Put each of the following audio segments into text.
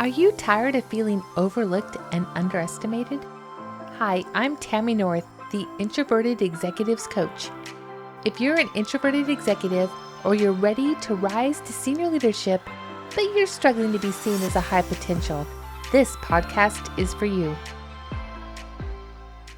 Are you tired of feeling overlooked and underestimated? Hi, I'm Tammy North, the Introverted Executives Coach. If you're an introverted executive or you're ready to rise to senior leadership, but you're struggling to be seen as a high potential, this podcast is for you.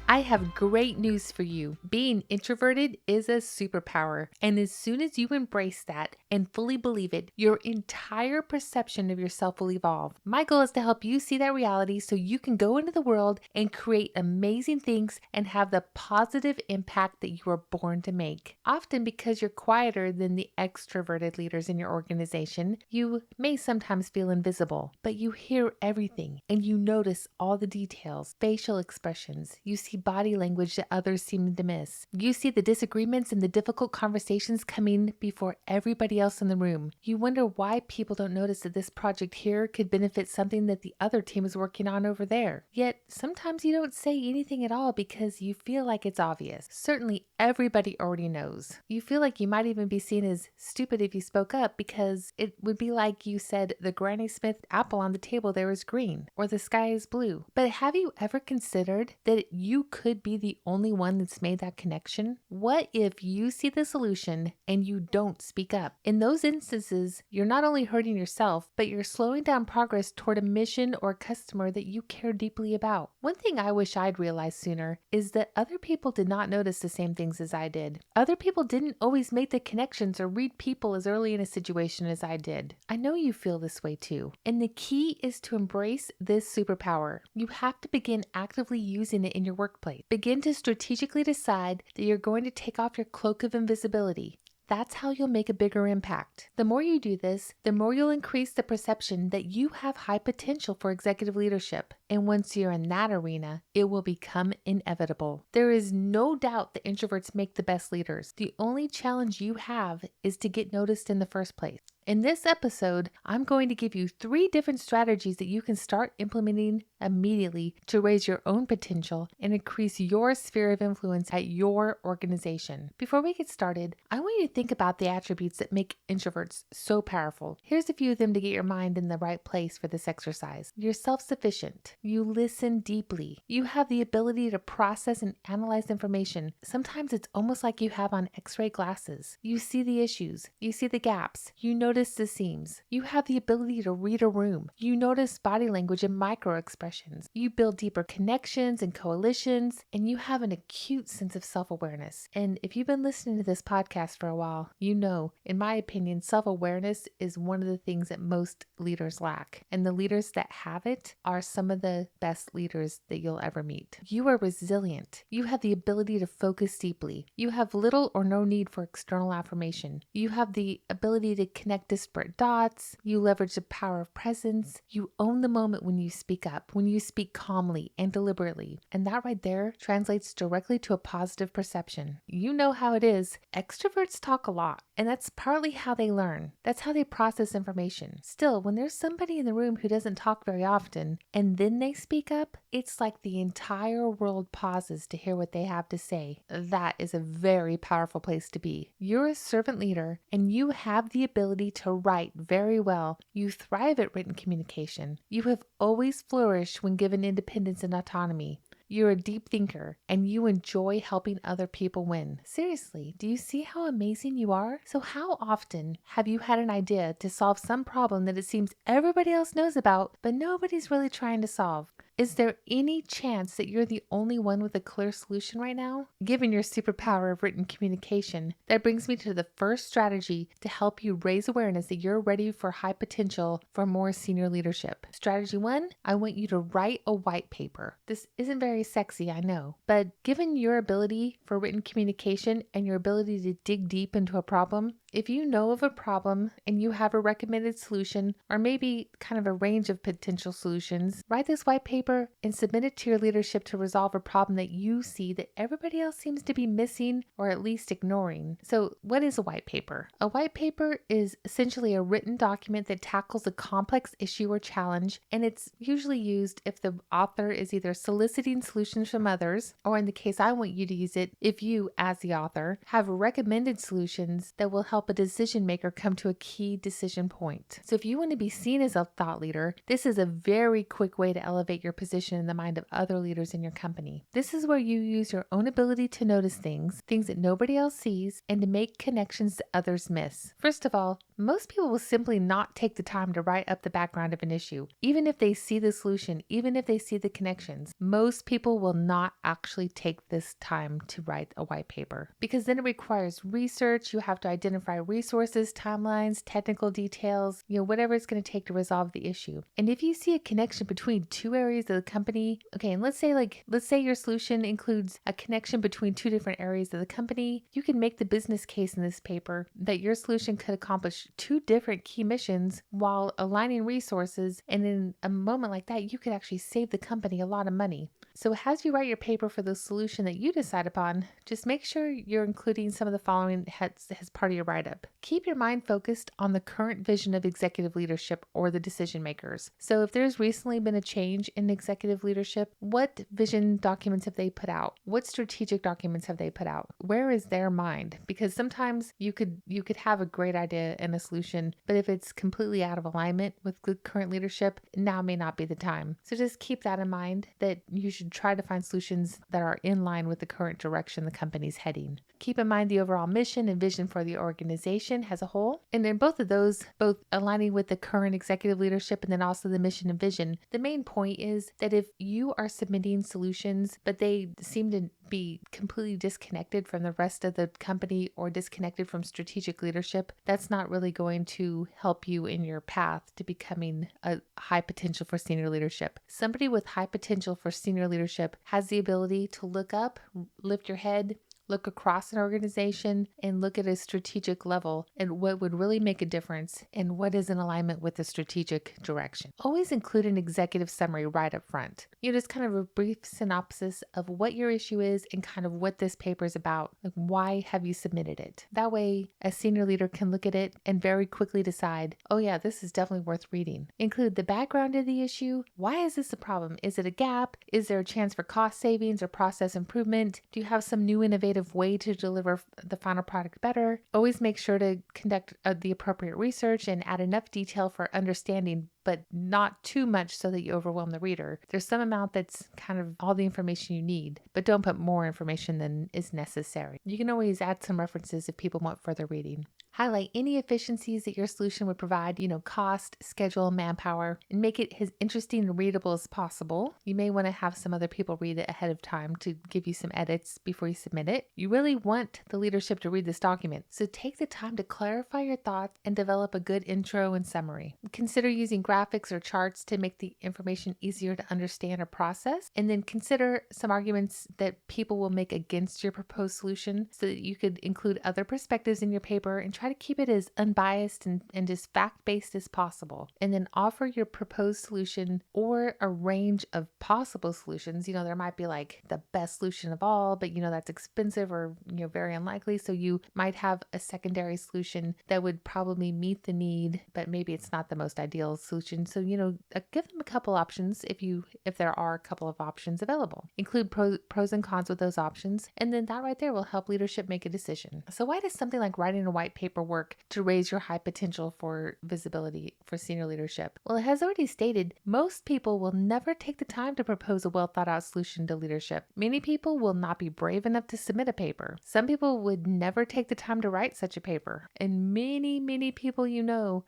I have great news for you. Being introverted is a superpower, and as soon as you embrace that and fully believe it, your entire perception of yourself will evolve. My goal is to help you see that reality so you can go into the world and create amazing things and have the positive impact that you were born to make. Often because you're quieter than the extroverted leaders in your organization, you may sometimes feel invisible, but you hear everything and you notice all the details, facial expressions. You see body language that others seem to miss. You see the disagreements and the difficult conversations coming before everybody else in the room. You wonder why people don't notice that this project here could benefit something that the other team is working on over there. Yet sometimes you don't say anything at all because you feel like it's obvious. Certainly everybody already knows. You feel like you might even be seen as stupid if you spoke up because it would be like you said the Granny Smith apple on the table there is green or the sky is blue. But have you ever considered that you could be the only one that's made that connection? What if you see the solution and you don't speak up? In those instances, you're not only hurting yourself, but you're slowing down progress toward a mission or customer that you care deeply about. One thing I wish I'd realized sooner is that other people did not notice the same things as I did. Other people didn't always make the connections or read people as early in a situation as I did. I know you feel this way too. And the key is to embrace this superpower. You have to begin actively using it in your workplace. Begin to strategically decide that you're going to take off your cloak of invisibility. That's how you'll make a bigger impact. The more you do this, the more you'll increase the perception that you have high potential for executive leadership. And once you're in that arena, it will become inevitable. There is no doubt that introverts make the best leaders. The only challenge you have is to get noticed in the first place. In this episode, I'm going to give you 3 different strategies that you can start implementing immediately to raise your own potential and increase your sphere of influence at your organization. Before we get started, I want you to think about the attributes that make introverts so powerful. Here's a few of them to get your mind in the right place for this exercise. You're self-sufficient. You listen deeply. You have the ability to process and analyze information. Sometimes it's almost like you have on X-ray glasses. You see the issues. You see the gaps. You notice the seams. You have the ability to read a room. You notice body language and micro expressions. You build deeper connections and coalitions, and you have an acute sense of self-awareness. And if you've been listening to this podcast for a while, you know, in my opinion, self-awareness is one of the things that most leaders lack. And the leaders that have it are some of the best leaders that you'll ever meet. You are resilient. You have the ability to focus deeply. You have little or no need for external affirmation. You have the ability to connect disparate dots. You leverage the power of presence. You own the moment when you speak up, when you speak calmly and deliberately. And that right there translates directly to a positive perception. You know how it is. Extroverts talk a lot, and that's partly how they learn. That's how they process information. Still, when there's somebody in the room who doesn't talk very often, and then they speak up, it's like the entire world pauses to hear what they have to say. That is a very powerful place to be. You're a servant leader, and you have the ability to write very well. You thrive at written communication. You have always flourished when given independence and autonomy. You're a deep thinker, and you enjoy helping other people win. Seriously, do you see how amazing you are? So how often have you had an idea to solve some problem that it seems everybody else knows about, but nobody's really trying to solve? Is there any chance that you're the only one with a clear solution right now? Given your superpower of written communication, that brings me to the first strategy to help you raise awareness that you're ready for high potential for more senior leadership. Strategy 1, I want you to write a white paper. This isn't very sexy, I know, but given your ability for written communication and your ability to dig deep into a problem, if you know of a problem and you have a recommended solution or maybe kind of a range of potential solutions, write this white paper and submit it to your leadership to resolve a problem that you see that everybody else seems to be missing or at least ignoring. So what is a white paper? A white paper is essentially a written document that tackles a complex issue or challenge, and it's usually used if the author is either soliciting solutions from others, or in the case I want you to use it, if you, as the author, have recommended solutions that will help help a decision maker come to a key decision point. So if you want to be seen as a thought leader, this is a very quick way to elevate your position in the mind of other leaders in your company. This is where you use your own ability to notice things that nobody else sees, and to make connections that others miss. First of all, most people will simply not take the time to write up the background of an issue. Even if they see the solution, even if they see the connections, most people will not actually take this time to write a white paper, because then it requires research. You have to identify resources, timelines, technical details, whatever it's going to take to resolve the issue. And if you see a connection between two areas of the company, okay, and let's say your solution includes a connection between two different areas of the company, you can make the business case in this paper that your solution could accomplish two different key missions while aligning resources. And in a moment like that, you could actually save the company a lot of money. So as you write your paper for the solution that you decide upon, just make sure you're including some of the following as part of your write-up. Keep your mind focused on the current vision of executive leadership or the decision makers. So if there's recently been a change in executive leadership, what vision documents have they put out? What strategic documents have they put out? Where is their mind? Because sometimes you could have a great idea and a solution, but if it's completely out of alignment with the current leadership, now may not be the time. So just keep that in mind, that you should try to find solutions that are in line with the current direction the company's heading. Keep in mind the overall mission and vision for the organization as a whole. And in both of those, both aligning with the current executive leadership and then also the mission and vision, the main point is that if you are submitting solutions, but they seem to be completely disconnected from the rest of the company or disconnected from strategic leadership, that's not really going to help you in your path to becoming a high potential for senior leadership. Somebody with high potential for senior leadership has the ability to look up, lift your head, look across an organization, and look at a strategic level and what would really make a difference and what is in alignment with the strategic direction. Always include an executive summary right up front. Just kind of a brief synopsis of what your issue is and kind of what this paper is about. Like, why have you submitted it? That way, a senior leader can look at it and very quickly decide, oh yeah, this is definitely worth reading. Include the background of the issue. Why is this a problem? Is it a gap? Is there a chance for cost savings or process improvement? Do you have some new innovative way to deliver the final product better? Always make sure to conduct the appropriate research and add enough detail for understanding, but not too much so that you overwhelm the reader. There's some amount that's kind of all the information you need, but don't put more information than is necessary. You can always add some references if people want further reading. Highlight any efficiencies that your solution would provide, cost, schedule, manpower, and make it as interesting and readable as possible. You may want to have some other people read it ahead of time to give you some edits before you submit it. You really want the leadership to read this document, so take the time to clarify your thoughts and develop a good intro and summary. Consider using graphics or charts to make the information easier to understand or process, and then consider some arguments that people will make against your proposed solution so that you could include other perspectives in your paper and try to keep it as unbiased and just fact-based as possible. And then offer your proposed solution or a range of possible solutions. There might be like the best solution of all, but that's expensive or very unlikely. So you might have a secondary solution that would probably meet the need, but maybe it's not the most ideal solution. So give them a couple options if there are a couple of options available. Include pros and cons with those options, and then that right there will help leadership make a decision. So why does something like writing a white paper work to raise your high potential for visibility for senior leadership? Well, as already stated, most people will never take the time to propose a well thought out solution to leadership. Many people will not be brave enough to submit a paper. Some people would never take the time to write such a paper. And many people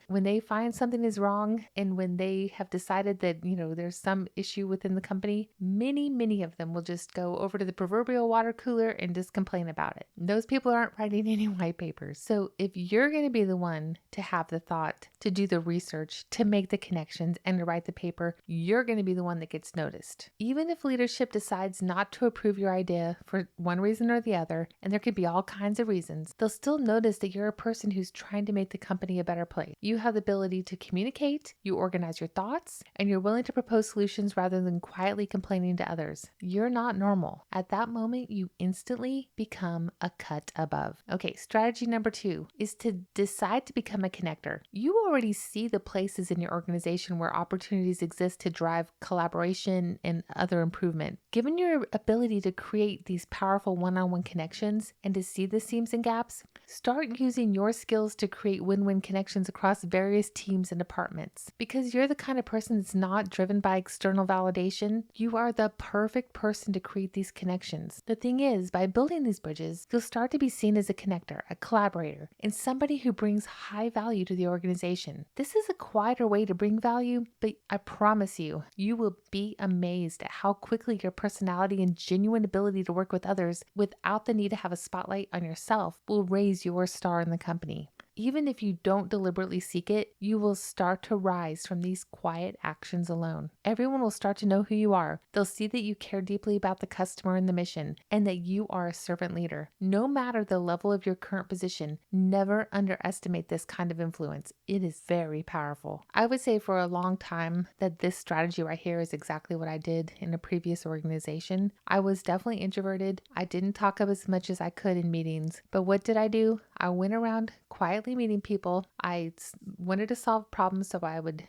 when they find something is wrong and when they have decided that there's some issue within the company, many of them will just go over to the proverbial water cooler and just complain about it. Those people aren't writing any white papers. So if you're going to be the one to have the thought, to do the research, to make the connections, and to write the paper, you're going to be the one that gets noticed. Even if leadership decides not to approve your idea for one reason or the other, and there could be all kinds of reasons, they'll still notice that you're a person who's trying to make the company a better place. You have the ability to communicate, you organize your thoughts, and you're willing to propose solutions rather than quietly complaining to others. You're not normal. At that moment, you instantly become a cut above. Okay, strategy number 2 is is to decide to become a connector. You already see the places in your organization where opportunities exist to drive collaboration and other improvement. Given your ability to create these powerful one-on-one connections and to see the seams and gaps, start using your skills to create win-win connections across various teams and departments. Because you're the kind of person that's not driven by external validation, you are the perfect person to create these connections. The thing is, by building these bridges, you'll start to be seen as a connector, a collaborator, and somebody who brings high value to the organization. This is a quieter way to bring value, but I promise you, you will be amazed at how quickly your personality and genuine ability to work with others without the need to have a spotlight on yourself will raise your star in the company. Even if you don't deliberately seek it, you will start to rise from these quiet actions alone. Everyone will start to know who you are. They'll see that you care deeply about the customer and the mission, and that you are a servant leader. No matter the level of your current position, never underestimate this kind of influence. It is very powerful. I would say for a long time that this strategy right here is exactly what I did in a previous organization. I was definitely introverted. I didn't talk up as much as I could in meetings, but what did I do? I went around quietly meeting people. I wanted to solve problems, so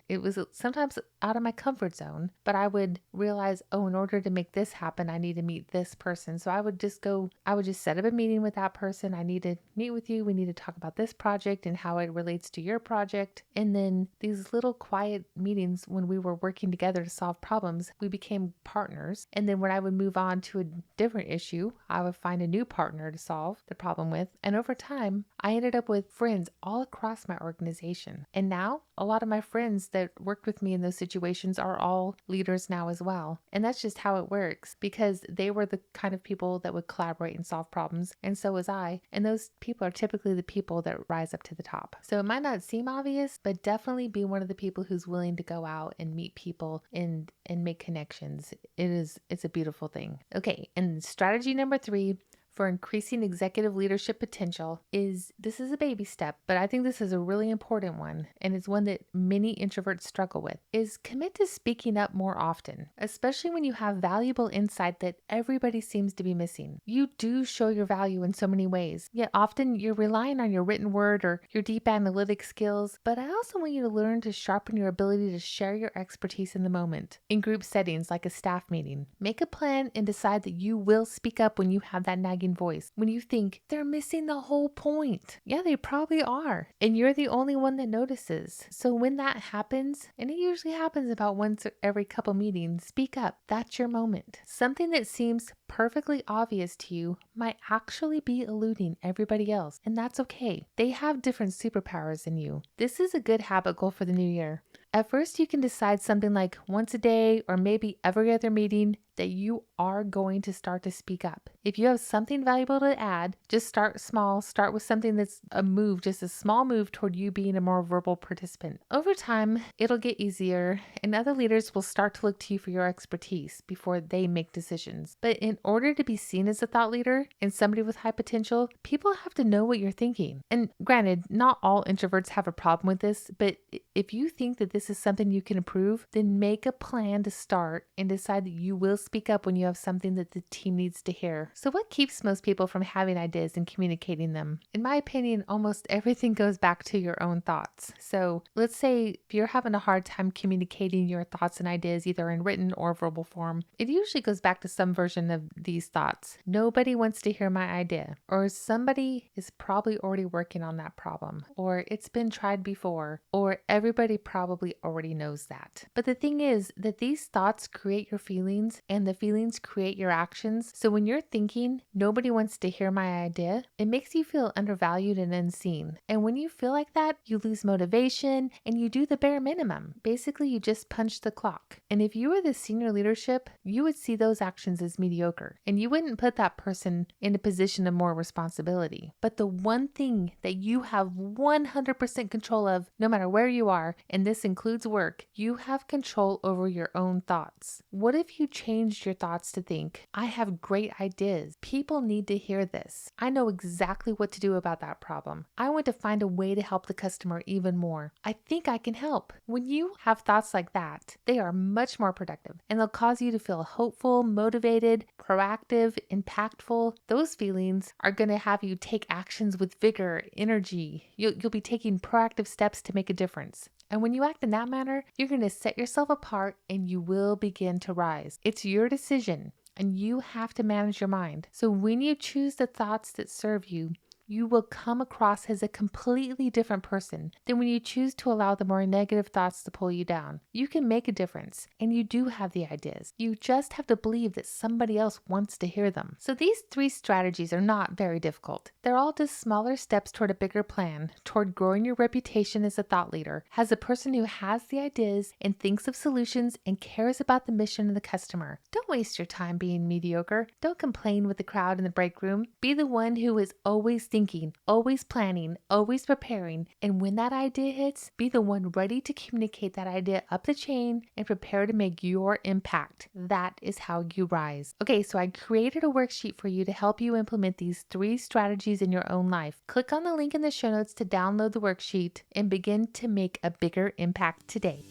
it was sometimes out of my comfort zone, but I would realize, oh, in order to make this happen, I need to meet this person. So I would just set up a meeting with that person. I need to meet with you. We need to talk about this project and how it relates to your project. And then these little quiet meetings when we were working together to solve problems, we became partners. And then when I would move on to a different issue, I would find a new partner to solve the problem with. And over time, I ended up with friends all across my organization. And now a lot of my friends that worked with me in those situations are all leaders now as well. And that's just how it works, because they were the kind of people that would collaborate and solve problems. And so was I. And those people are typically the people that rise up to the top. So it might not seem obvious, but definitely be one of the people who's willing to go out and meet people and make connections. It's a beautiful thing. Okay. And strategy number 3 for increasing executive leadership potential is a baby step, but I think this is a really important one, and it's one that many introverts struggle with, is commit to speaking up more often, especially when you have valuable insight that everybody seems to be missing. You do show your value in so many ways, yet often you're relying on your written word or your deep analytic skills, but I also want you to learn to sharpen your ability to share your expertise in the moment. In group settings like a staff meeting, make a plan and decide that you will speak up when you have that nagging voice, when you think they're missing the whole point. Yeah, they probably are. And you're the only one that notices. So when that happens, and it usually happens about once every couple meetings, speak up. That's your moment. Something that seems perfectly obvious to you might actually be eluding everybody else, and that's okay. They have different superpowers than you. This is a good habit goal for the new year. At first, you can decide something like once a day or maybe every other meeting that you are going to start to speak up. If you have something valuable to add, just start small. Start with something that's a move, just a small move toward you being a more verbal participant. Over time, it'll get easier, and other leaders will start to look to you for your expertise before they make decisions. But in order to be seen as a thought leader and somebody with high potential, people have to know what you're thinking. And granted, not all introverts have a problem with this, but if you think that this is something you can improve, then make a plan to start and decide that you will speak up when you have something that the team needs to hear. So what keeps most people from having ideas and communicating them? In my opinion, almost everything goes back to your own thoughts. So let's say if you're having a hard time communicating your thoughts and ideas either in written or verbal form, it usually goes back to some version of these thoughts. Nobody wants to hear my idea, or somebody is probably already working on that problem, or it's been tried before, or everybody probably already knows that. But the thing is that these thoughts create your feelings, and the feelings create your actions. So when you're thinking, nobody wants to hear my idea, it makes you feel undervalued and unseen. And when you feel like that, you lose motivation and you do the bare minimum. Basically, you just punch the clock. And if you were the senior leadership, you would see those actions as mediocre, and you wouldn't put that person in a position of more responsibility. But the one thing that you have 100% control of, no matter where you are, and this includes work, you have control over your own thoughts. What if you changed your thoughts to think, I have great ideas. People need to hear this. I know exactly what to do about that problem. I want to find a way to help the customer even more. I think I can help. When you have thoughts like that, they are much more productive, and they'll cause you to feel hopeful, motivated, proactive, impactful, those feelings are going to have you take actions with vigor, energy. You'll be taking proactive steps to make a difference. And when you act in that manner, you're going to set yourself apart and you will begin to rise. It's your decision and you have to manage your mind. So when you choose the thoughts that serve you, you will come across as a completely different person than when you choose to allow the more negative thoughts to pull you down. You can make a difference, and you do have the ideas. You just have to believe that somebody else wants to hear them. So these 3 strategies are not very difficult. They're all just smaller steps toward a bigger plan, toward growing your reputation as a thought leader, as a person who has the ideas and thinks of solutions and cares about the mission of the customer. Don't waste your time being mediocre. Don't complain with the crowd in the break room. Be the one who is always thinking, always planning, always preparing, and when that idea hits, be the one ready to communicate that idea up the chain and prepare to make your impact. That is how you rise. Okay, so I created a worksheet for you to help you implement these 3 strategies in your own life. Click on the link in the show notes to download the worksheet and begin to make a bigger impact today.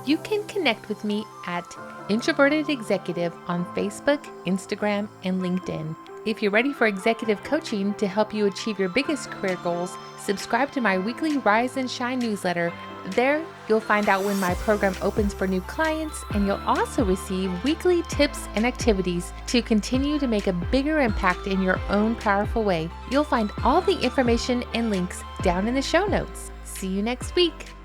You can connect with me at Introverted Executive on Facebook, Instagram, and LinkedIn. If you're ready for executive coaching to help you achieve your biggest career goals, subscribe to my weekly Rise and Shine newsletter. There, you'll find out when my program opens for new clients, and you'll also receive weekly tips and activities to continue to make a bigger impact in your own powerful way. You'll find all the information and links down in the show notes. See you next week.